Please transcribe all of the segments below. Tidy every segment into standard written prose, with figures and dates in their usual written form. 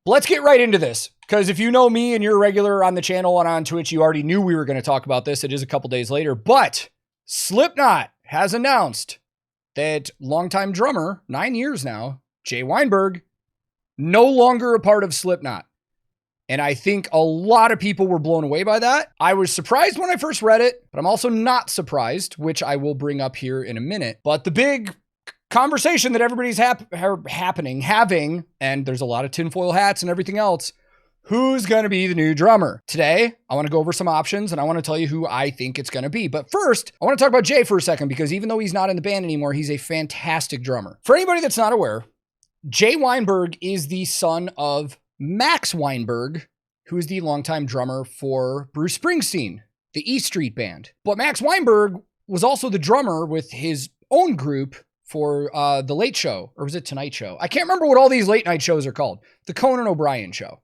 But let's get right into this, because if you know me and you're regular on the channel and on Twitch, you already knew we were going to talk about this. It is a couple days later, but Slipknot has announced that longtime drummer, 9 years now, Jay Weinberg, no longer a part of Slipknot. And I think a lot of people were blown away by that. I was surprised when I first read it, but I'm also not surprised, which I will bring up here in a minute. But the big conversation that everybody's having, and there's a lot of tinfoil hats and everything else, who's going to be the new drummer? Today, I want to go over some options and I want to tell you who I think it's going to be. But first, I want to talk about Jay for a second, because even though he's not in the band anymore, he's a fantastic drummer. For anybody that's not aware, Jay Weinberg is the son of Max Weinberg, who is the longtime drummer for Bruce Springsteen, the E Street Band. But Max Weinberg was also the drummer with his own group for The Late Show, or was it Tonight Show? I can't remember what all these late night shows are called. The Conan O'Brien Show.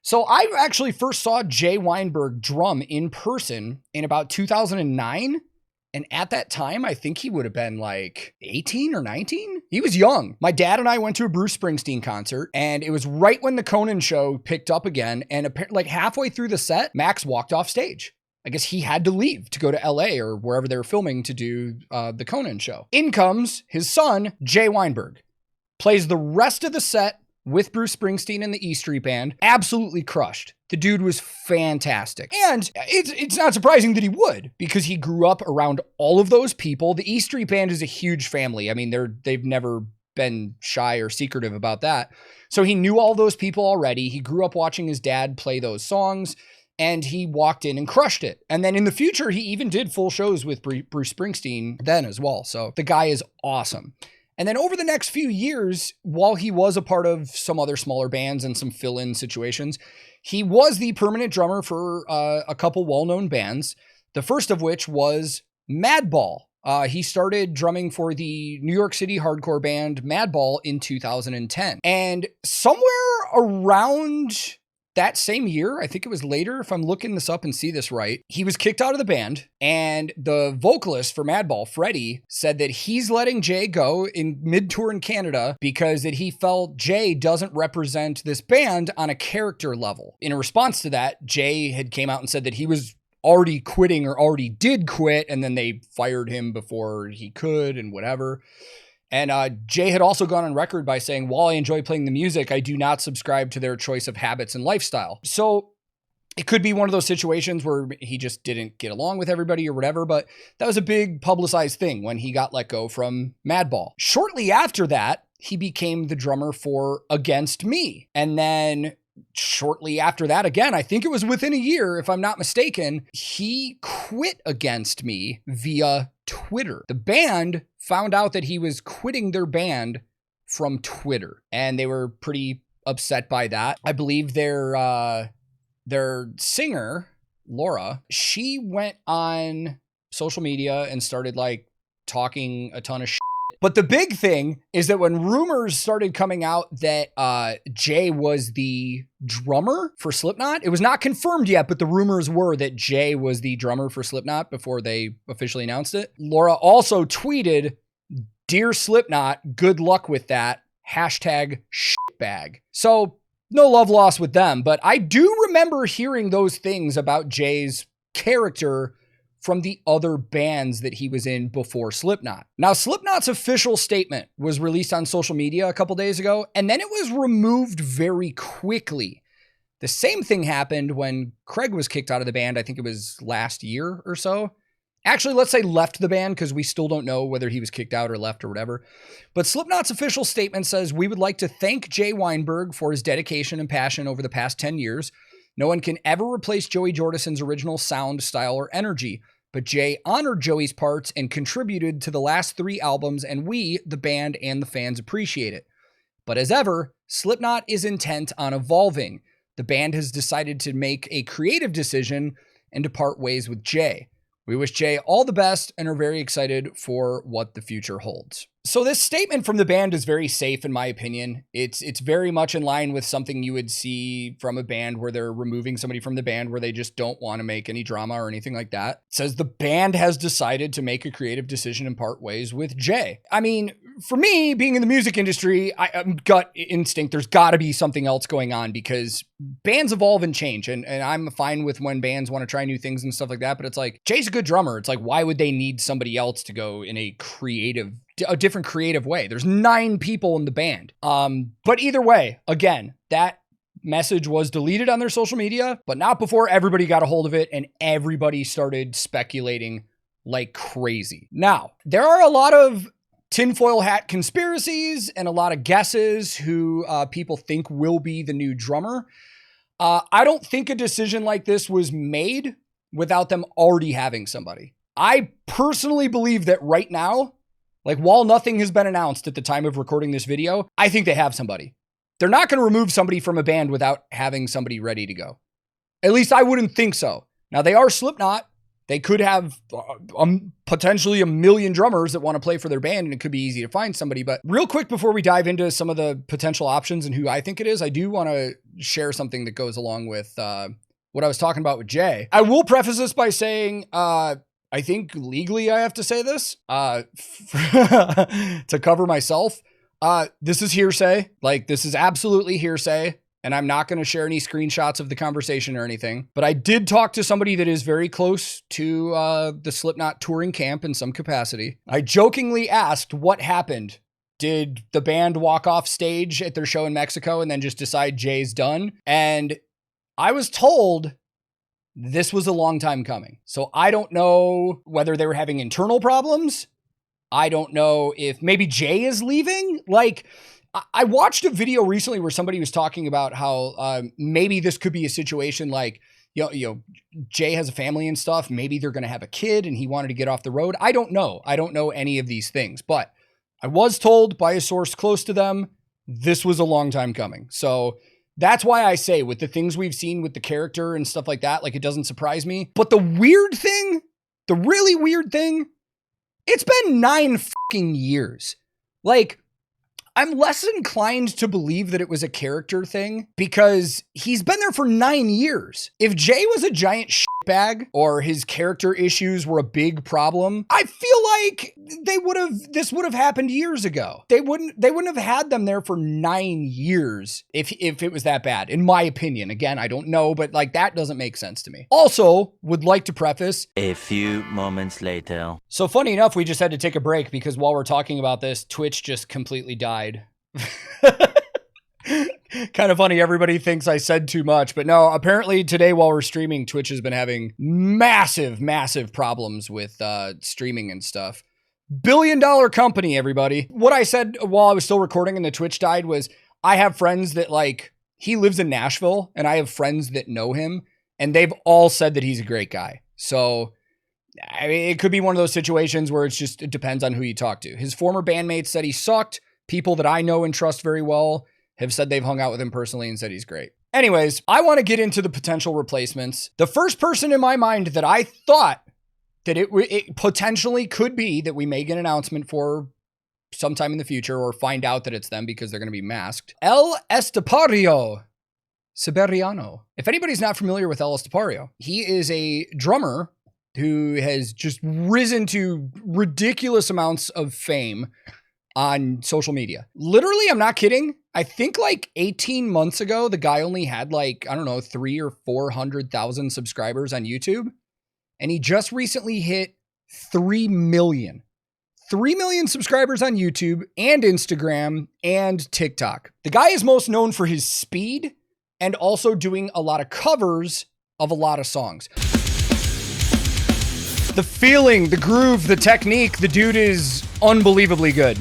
So I actually first saw Jay Weinberg drum in person in about 2009. And at that time, I think he would have been like 18 or 19. He was young. My dad and I went to a Bruce Springsteen concert, and it was right when the Conan show picked up again. And like halfway through the set, Max walked off stage. I guess he had to leave to go to LA or wherever they were filming to do the Conan show. In comes his son, Jay Weinberg, plays the rest of the set with Bruce Springsteen and the E Street Band. Absolutely crushed. The dude was fantastic. And it's not surprising that he would, because he grew up around all of those people. The E Street Band is a huge family. I mean, they've never been shy or secretive about that. So he knew all those people already. He grew up watching his dad play those songs, and he walked in and crushed it. And then in the future, he even did full shows with Bruce Springsteen then as well. So the guy is awesome. And then over the next few years, while he was a part of some other smaller bands and some fill-in situations, he was the permanent drummer for a couple well-known bands, the first of which was Madball. He started drumming for the New York City hardcore band Madball in 2010. And somewhere around that same year, I think it was later, if I'm looking this up and see this right, he was kicked out of the band, and the vocalist for Madball, Freddie, said that he's letting Jay go in mid-tour in Canada because that he felt Jay doesn't represent this band on a character level. In response to that, Jay had came out and said that he was already quitting or already did quit, and then they fired him before he could and whatever. And Jay had also gone on record by saying, while I enjoy playing the music, I do not subscribe to their choice of habits and lifestyle. So it could be one of those situations where he just didn't get along with everybody or whatever, but that was a big publicized thing when he got let go from Madball. Shortly after that, he became the drummer for Against Me. And then shortly after that, again, I think it was within a year, if I'm not mistaken, he quit Against Me via Twitter. The band found out that he was quitting their band from Twitter, and they were pretty upset by that. I believe their singer, Laura, she went on social media and started like talking a ton of shit. But the big thing is that when rumors started coming out that Jay was the drummer for Slipknot, it was not confirmed yet, but the rumors were that Jay was the drummer for Slipknot before they officially announced it. Laura also tweeted, "Dear Slipknot, good luck with that. #shitbag." So no love lost with them, but I do remember hearing those things about Jay's character from the other bands that he was in before Slipknot. Now, Slipknot's official statement was released on social media a couple days ago, and then it was removed very quickly. The same thing happened when Craig was kicked out of the band. I think it was last year or so. Actually, let's say left the band, because we still don't know whether he was kicked out or left or whatever. But Slipknot's official statement says, "We would like to thank Jay Weinberg for his dedication and passion over the past 10 years. No one can ever replace Joey Jordison's original sound, style, or energy. But Jay honored Joey's parts and contributed to the last 3 albums, and we, the band and the fans, appreciate it. But as ever, Slipknot is intent on evolving. The band has decided to make a creative decision and to part ways with Jay. We wish Jay all the best and are very excited for what the future holds." So this statement from the band is very safe, in my opinion. It's very much in line with something you would see from a band where they're removing somebody from the band where they just don't want to make any drama or anything like that. It says the band has decided to make a creative decision and part ways with Jay. I mean, for me, being in the music industry, gut instinct, there's got to be something else going on because bands evolve and change. And I'm fine with when bands want to try new things and stuff like that. But it's like, Jay's a good drummer. It's like, why would they need somebody else to go in a different creative way? There's 9 people in the band. But either way, again, that message was deleted on their social media, but not before everybody got a hold of it and everybody started speculating like crazy. Now, there are a lot of tinfoil hat conspiracies and a lot of guesses who people think will be the new drummer. I don't think a decision like this was made without them already having somebody. I personally believe that right now, like while nothing has been announced at the time of recording this video, I think they have somebody. They're not going to remove somebody from a band without having somebody ready to go. At least I wouldn't think so. Now, they are Slipknot. They could have potentially a million drummers that want to play for their band, and it could be easy to find somebody. But real quick, before we dive into some of the potential options and who I think it is, I do want to share something that goes along with what I was talking about with Jay. I will preface this by saying, I think legally I have to say this to cover myself. This is hearsay. Like, this is absolutely hearsay. And I'm not going to share any screenshots of the conversation or anything. But I did talk to somebody that is very close to the Slipknot touring camp in some capacity. I jokingly asked what happened. Did the band walk off stage at their show in Mexico and then just decide Jay's done? And I was told this was a long time coming. So I don't know whether they were having internal problems. I don't know if maybe Jay is leaving. Like, I watched a video recently where somebody was talking about how maybe this could be a situation like, you know, Jay has a family and stuff. Maybe they're going to have a kid and he wanted to get off the road. I don't know. I don't know any of these things, but I was told by a source close to them, this was a long time coming. So that's why I say with the things we've seen with the character and stuff like that, like it doesn't surprise me. But the weird thing, the really weird thing, it's been 9 fucking years. Like, I'm less inclined to believe that it was a character thing because he's been there for 9 years. If Jay was a giant shitbag or his character issues were a big problem, I feel like this would have happened years ago. They wouldn't have had them there for 9 years if it was that bad, in my opinion. Again, I don't know, but like that doesn't make sense to me. Also, would like to preface a few moments later. So funny enough, we just had to take a break because while we're talking about this, Twitch just completely died. Kind of funny. Everybody thinks I said too much, but no, apparently today while we're streaming, Twitch has been having massive problems with streaming and stuff. $1 billion company, everybody. What I said while I was still recording and the Twitch died was I have friends that like, he lives in Nashville and I have friends that know him and they've all said that he's a great guy. So I mean, it could be one of those situations where it depends on who you talk to. His former bandmates said he sucked. People that I know and trust very well have said they've hung out with him personally and said he's great. Anyways, I want to get into the potential replacements. The first person in my mind that I thought that it potentially could be that we may get an announcement for sometime in the future or find out that it's them because they're going to be masked. Estepario Siberiano. If anybody's not familiar with Estepario, he is a drummer who has just risen to ridiculous amounts of fame on social media. Literally, I'm not kidding. I think like 18 months ago, the guy only had like, I don't know, 300,000 or 400,000 subscribers on YouTube. And he just recently hit 3 million. 3 million subscribers on YouTube and Instagram and TikTok. The guy is most known for his speed and also doing a lot of covers of a lot of songs. The feeling, the groove, the technique, the dude is unbelievably good.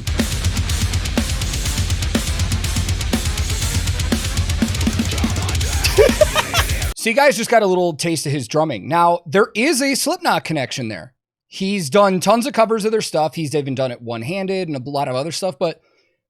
So you guys just got a little taste of his drumming. Now, there is a Slipknot connection there. He's done tons of covers of their stuff. He's even done it one-handed and a lot of other stuff. But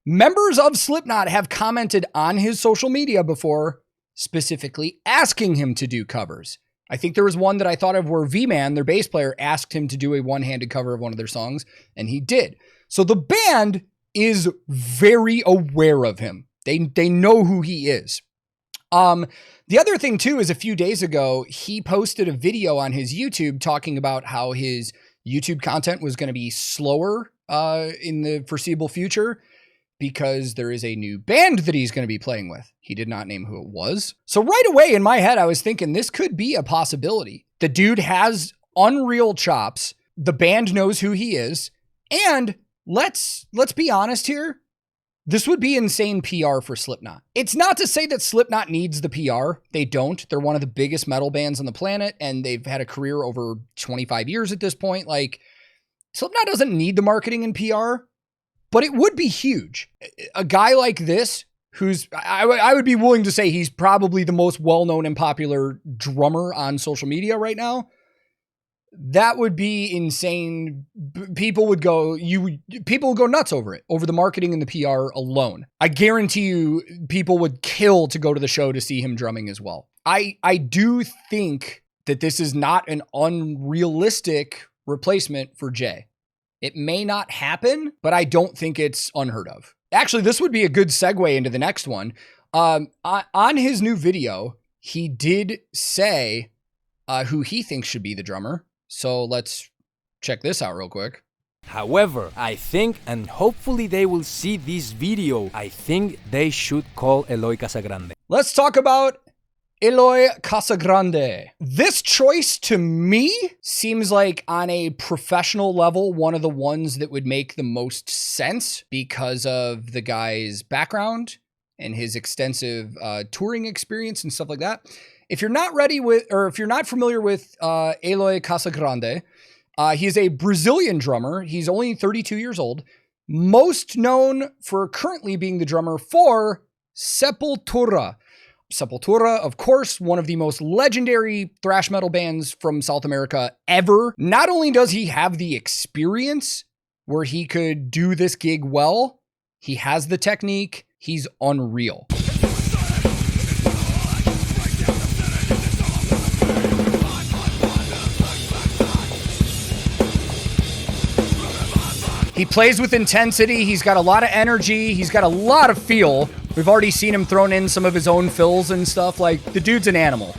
members of Slipknot have commented on his social media before, specifically asking him to do covers. I think there was one that I thought of where V-Man, their bass player, asked him to do a one-handed cover of one of their songs, and he did. So the band is very aware of him. They know who he is. The other thing too is a few days ago, he posted a video on his YouTube talking about how his YouTube content was going to be slower in the foreseeable future because there is a new band that he's going to be playing with. He did not name who it was. So right away in my head, I was thinking this could be a possibility. The dude has unreal chops. The band knows who he is. And let's be honest here. This would be insane PR for Slipknot. It's not to say that Slipknot needs the PR. They don't. They're one of the biggest metal bands on the planet, and they've had a career over 25 years at this point. Like, Slipknot doesn't need the marketing and PR, but it would be huge. A guy like this, who's, I would be willing to say he's probably the most well-known and popular drummer on social media right now. That would be insane. People would go nuts over it, over the marketing and the PR alone. I guarantee you people would kill to go to the show to see him drumming as well. I do think that this is not an unrealistic replacement for Jay. It may not happen, but I don't think it's unheard of. Actually, this would be a good segue into the next one. On his new video, he did say who he thinks should be the drummer. So let's check this out real quick. However, I think, and hopefully they will see this video, I think they should call Eloy Casagrande. Let's talk about Eloy Casagrande. This choice to me seems like on a professional level, one of the ones that would make the most sense because of the guy's background and his extensive touring experience and stuff like that. If you're not familiar with Eloy Casagrande, he is a Brazilian drummer. He's only 32 years old, most known for currently being the drummer for Sepultura. Sepultura, of course, one of the most legendary thrash metal bands from South America ever. Not only does he have the experience where he could do this gig well, he has the technique. He's unreal. He plays with intensity. He's got a lot of energy. He's got a lot of feel. We've already seen him thrown in some of his own fills and stuff. Like, the dude's an animal.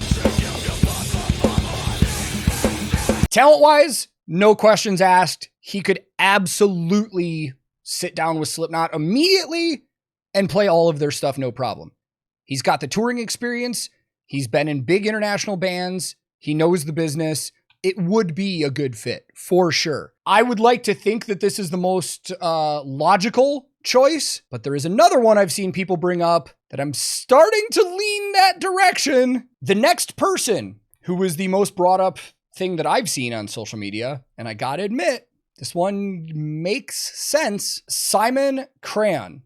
Talent-wise, no questions asked. He could absolutely sit down with Slipknot immediately and play all of their stuff, no problem. He's got the touring experience. He's been in big international bands. He knows the business. It would be a good fit, for sure. I would like to think that this is the most logical choice, but there is another one I've seen people bring up that I'm starting to lean that direction. The next person who was the most brought up thing that I've seen on social media, and I gotta admit, this one makes sense. Simon Crahan.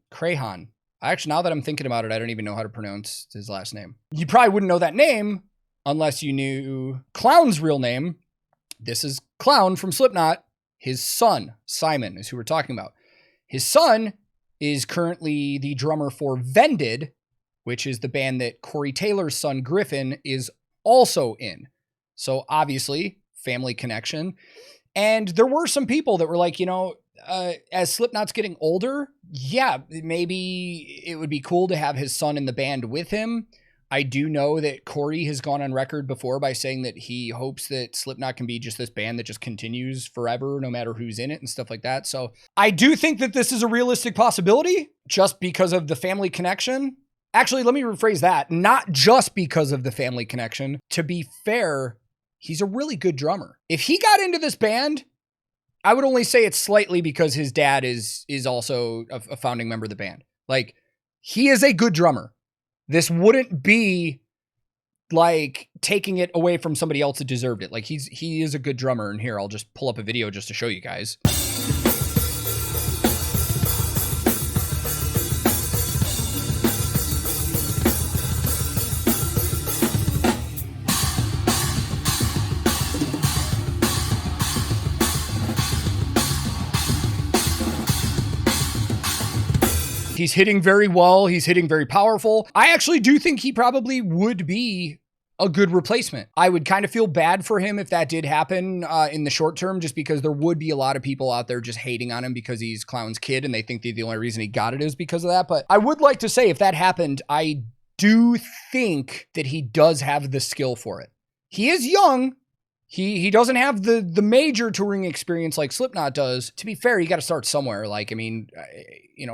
Actually, now that I'm thinking about it, I don't even know how to pronounce his last name. You probably wouldn't know that name unless you knew Clown's real name. This is Clown from Slipknot. His son, Simon, is who we're talking about. His son is currently the drummer for Vended, which is the band that Corey Taylor's son, Griffin, is also in. So obviously, family connection. And there were some people that were like, as Slipknot's getting older, yeah, maybe it would be cool to have his son in the band with him. I do know that Corey has gone on record before by saying that he hopes that Slipknot can be just this band that just continues forever, no matter who's in it and stuff like that. So I do think that this is a realistic possibility just because of the family connection. Actually, let me rephrase that. Not just because of the family connection. To be fair, he's a really good drummer. If he got into this band, I would only say it's slightly because his dad is also a founding member of the band. Like, he is a good drummer. This wouldn't be like taking it away from somebody else that deserved it. Like, he is a good drummer. And here, I'll just pull up a video just to show you guys. He's hitting very well. He's hitting very powerful. I actually do think he probably would be a good replacement. I would kind of feel bad for him if that did happen in the short term, just because there would be a lot of people out there just hating on him because he's Clown's kid and they think the only reason he got it is because of that. But I would like to say if that happened, I do think that he does have the skill for it. He is young. He doesn't have the major touring experience like Slipknot does. To be fair, you got to start somewhere. Like, I mean,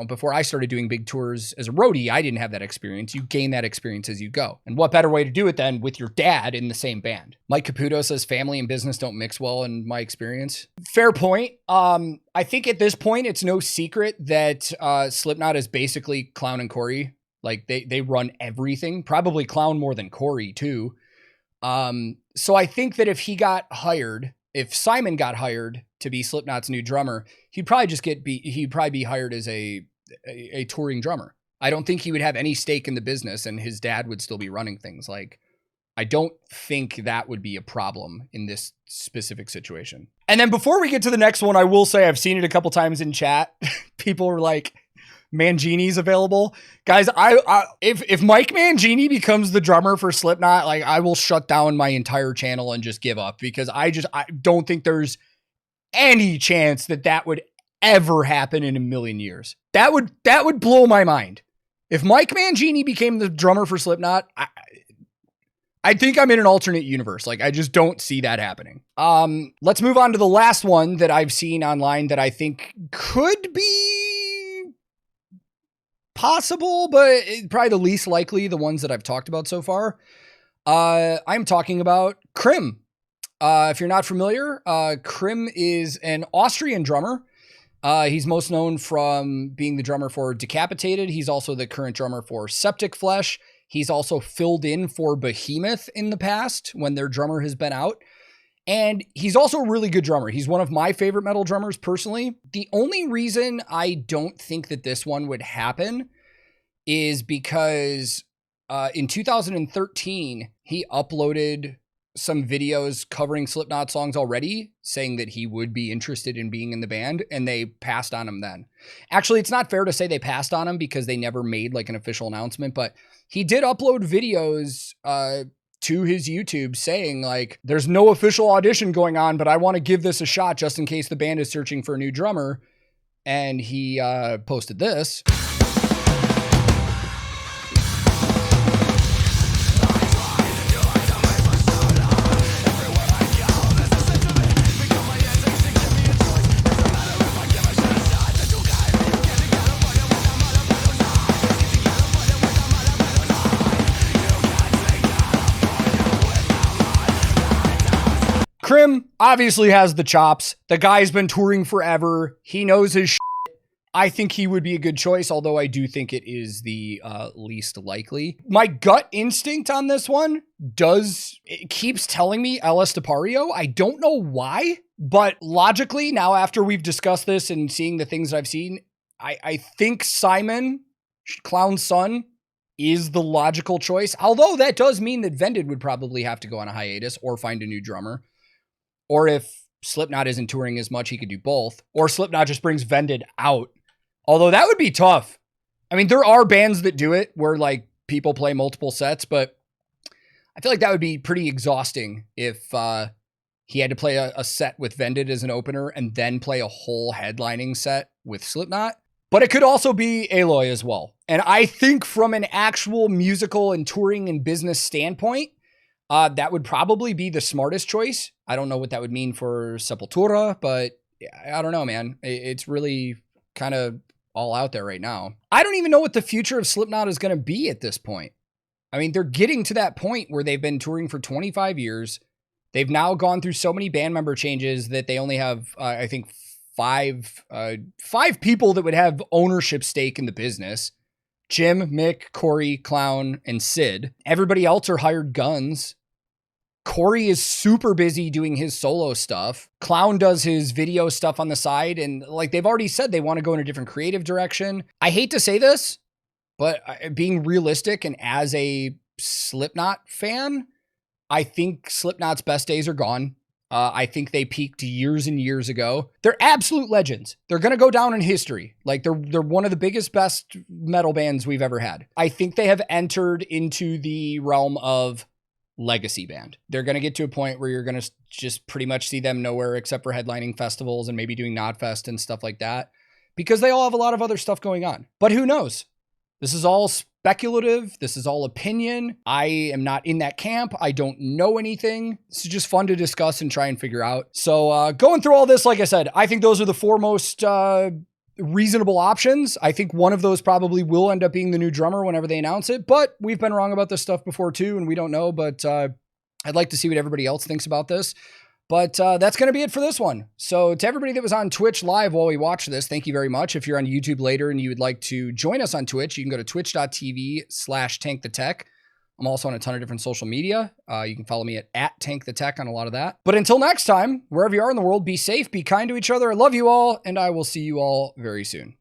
before I started doing big tours as a roadie, I didn't have that experience. You gain that experience as you go. And what better way to do it than with your dad in the same band? Mike Caputo says family and business don't mix well in my experience. Fair point. I think at this point, it's no secret that Slipknot is basically Clown and Corey. Like they run everything, probably Clown more than Corey too. So I think that if Simon got hired to be Slipknot's new drummer, he'd probably be hired as a touring drummer. I don't think he would have any stake in the business and his dad would still be running things. Like, I don't think that would be a problem in this specific situation. And then before we get to the next one, I will say I've seen it a couple times in chat. People were like, Mangini's available. Guys, if Mike Mangini becomes the drummer for Slipknot, like, I will shut down my entire channel and just give up, because I don't think there's any chance that would ever happen in a million years. That would blow my mind. If Mike Mangini became the drummer for Slipknot, I think I'm in an alternate universe. Like, I just don't see that happening. Let's move on to the last one that I've seen online that I think could be possible, but probably the least likely, the ones that I've talked about so far. I'm talking about Krimh. If you're not familiar, Krimh is an Austrian drummer. He's most known from being the drummer for Decapitated. He's also the current drummer for Septic Flesh. He's also filled in for Behemoth in the past when their drummer has been out. And he's also a really good drummer. He's one of my favorite metal drummers personally. The only reason I don't think that this one would happen is because in 2013, he uploaded some videos covering Slipknot songs already, saying that he would be interested in being in the band, and they passed on him then. Actually, it's not fair to say they passed on him because they never made like an official announcement, but he did upload videos to his YouTube saying, like, there's no official audition going on, but I want to give this a shot just in case the band is searching for a new drummer. And he posted this. Krimh obviously has the chops. The guy's been touring forever. He knows his shit. I think he would be a good choice, although I do think it is the least likely. My gut instinct on this one it keeps telling me El Estepario. I don't know why, but logically, now after we've discussed this and seeing the things that I've seen, I think Simon, Clown's son, is the logical choice. Although that does mean that Vended would probably have to go on a hiatus or find a new drummer. Or if Slipknot isn't touring as much, he could do both. Or Slipknot just brings Vended out. Although that would be tough. I mean, there are bands that do it where like people play multiple sets, but I feel like that would be pretty exhausting if he had to play a set with Vended as an opener and then play a whole headlining set with Slipknot. But it could also be Eloy as well. And I think from an actual musical and touring and business standpoint, that would probably be the smartest choice. I don't know what that would mean for Sepultura, but I don't know, man. It's really kind of all out there right now. I don't even know what the future of Slipknot is going to be at this point. I mean, they're getting to that point where they've been touring for 25 years. They've now gone through so many band member changes that they only have, I think, five people that would have ownership stake in the business. Jim, Mick, Corey, Clown, and Sid. Everybody else are hired guns. Corey is super busy doing his solo stuff. Clown does his video stuff on the side. And like they've already said, they want to go in a different creative direction. I hate to say this, but being realistic and as a Slipknot fan, I think Slipknot's best days are gone. I think they peaked years and years ago. They're absolute legends. They're going to go down in history. Like they're one of the biggest, best metal bands we've ever had. I think they have entered into the realm of legacy band. They're going to get to a point where you're going to just pretty much see them nowhere except for headlining festivals and maybe doing Nodfest and stuff like that, because they all have a lot of other stuff going on. But who knows? This is all speculative. This is all opinion. I am not in that camp. I don't know anything. This is just fun to discuss and try and figure out. So going through all this, like I said, I think those are the four most reasonable options. I think one of those probably will end up being the new drummer whenever they announce it, but we've been wrong about this stuff before too, and we don't know, but I'd like to see what everybody else thinks about this. But that's going to be it for this one. So to everybody that was on Twitch live while we watched this, thank you very much. If you're on YouTube later and you would like to join us on Twitch, you can go to twitch.tv/TankTheTech. I'm also on a ton of different social media. You can follow me at TankTheTech on a lot of that. But until next time, wherever you are in the world, be safe, be kind to each other. I love you all, and I will see you all very soon.